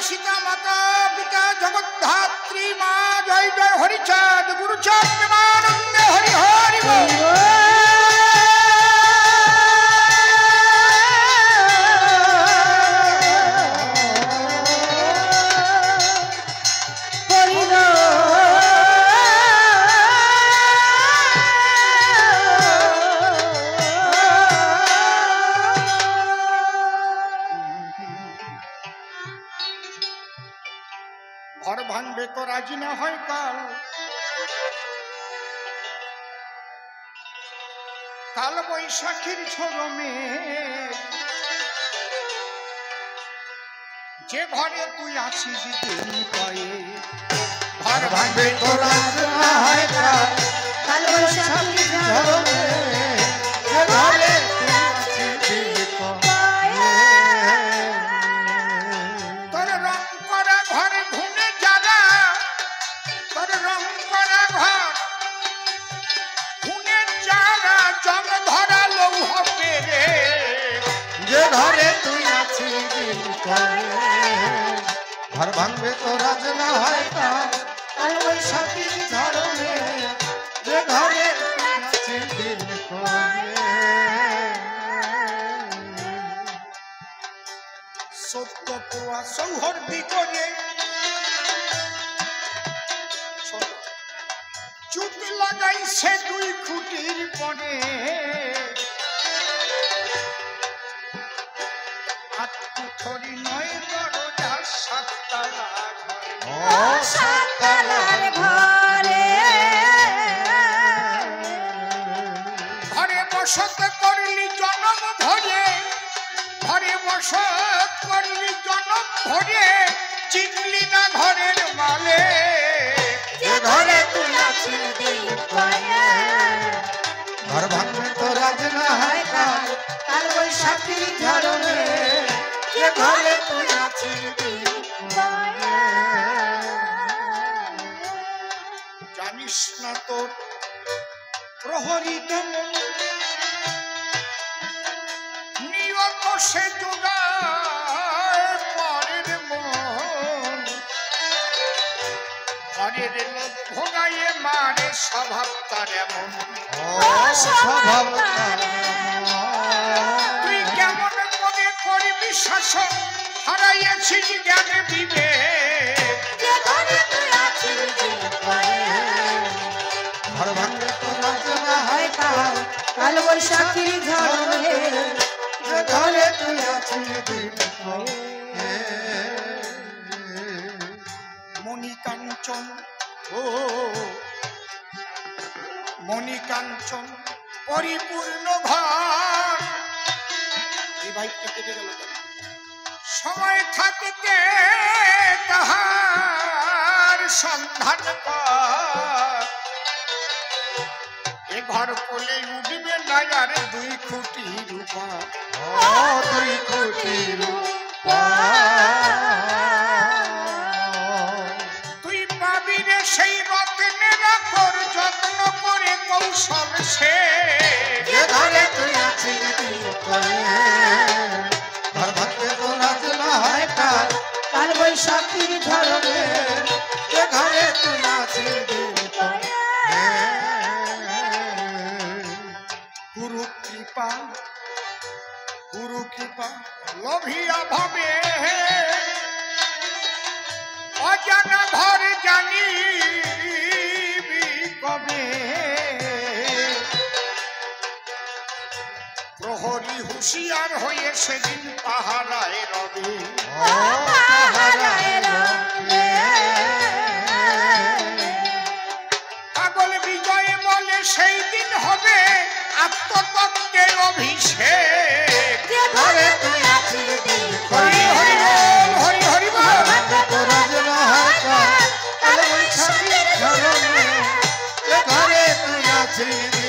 सीता माता पिता जगद्धात्री माँ जय जय हरिचाँद गुरुचाँद प्रेमानंद हरि हरि बोल। घर भांगबे तो राजी ना হয় কাল কাল বৈশাখীর ঝড়ে যে ঘরে তুই আছিস দিন কয়ে ঘর ভাঙবে তো রাজি না হয় কাল কাল বৈশাখীর ঝড়ে যে ঘরে তুই আছিস দিন কয়ে তোর রং করা ঘরে ঘুমে যারা তোর রং করা ঘর ঘুমে যারা জং ধরা লৌহ পেরে যে ঘরে তুই আছিস দিন কয়ে ঘর ভাঙবে তো রাজ না হয় কাল কাল বৈশাখীর ঝড়ে যে ঘরে তুই আছিস দিন কয়ে সত্য পোয়া সৌহর্দি করে চুপ লাগাইছে দুই খুঁটির পরে আটকুঠরি নয় দরজা সাততলা সাততলার ঘরে ঘরে বসত করলি জনম ভরে ঘরে বসত করলি জনম ভরে চিনলি না ঘরের মালে যে ঘরে তুই আছিস দিন কয়ে ঘর ভাঙবে তো রাজ না হয় কাল কাল বৈশাখীর ঝড়ে যে ঘরে তুই আছিস দিন কয়ে জানিস না তোর প্রহরিত মন নিয়ত সে যোগায় পরের মন ঘরের লোক ভোগাইয়ে মারে স্বভাব তার এমন স্বভাব তার তুই কেমন মনে করবি শাসন হারাইয়াছিস জ্ঞানে বিবেক যে ঘরে তুই আছিস দিন কয়ে ঘর ভাঙবে তো রাজ না হয় কাল কাল বৈশাখীর ঝড়ে যে ঘরে তুই আছিস দিন কয়ে মণিকাঞ্চন ও মণিকাঞ্চন পরিপূর্ণ ঘর এই বাইকটা কেটে গেল সময় থাকতে তাহার সন্ধান কর এ ঘর কোলে উঠবে না আর দুই খুঁটির উপর দুই খুঁটির তুই পাবি রে সেই রত্নের কর যত্ন করে কৌশল সে যে ঘরে তুই আছিস দিন কয়ে ঘর ভাঙবে তো রাজ না হয় কাল কাল বৈশাখীর ঝড়ে যে ঘরে তুই আছিস দিন গুরু কৃপা লোভিয়া ভাবে অজানা ঘর জানি কবে প্রহরী হুঁশিয়ার হয়ে সেদিন পাহারায় রবে পাহারায় রবে পাগল বিজয় বলে সেই দিন হবে আত্মতত্ত্বের অভিষেক যে ঘরে তুই আছিস দিন হরি হরি বল হরি হরি বল কাল বৈশাখীর ঝড়ে যে ঘরে তুই আছিস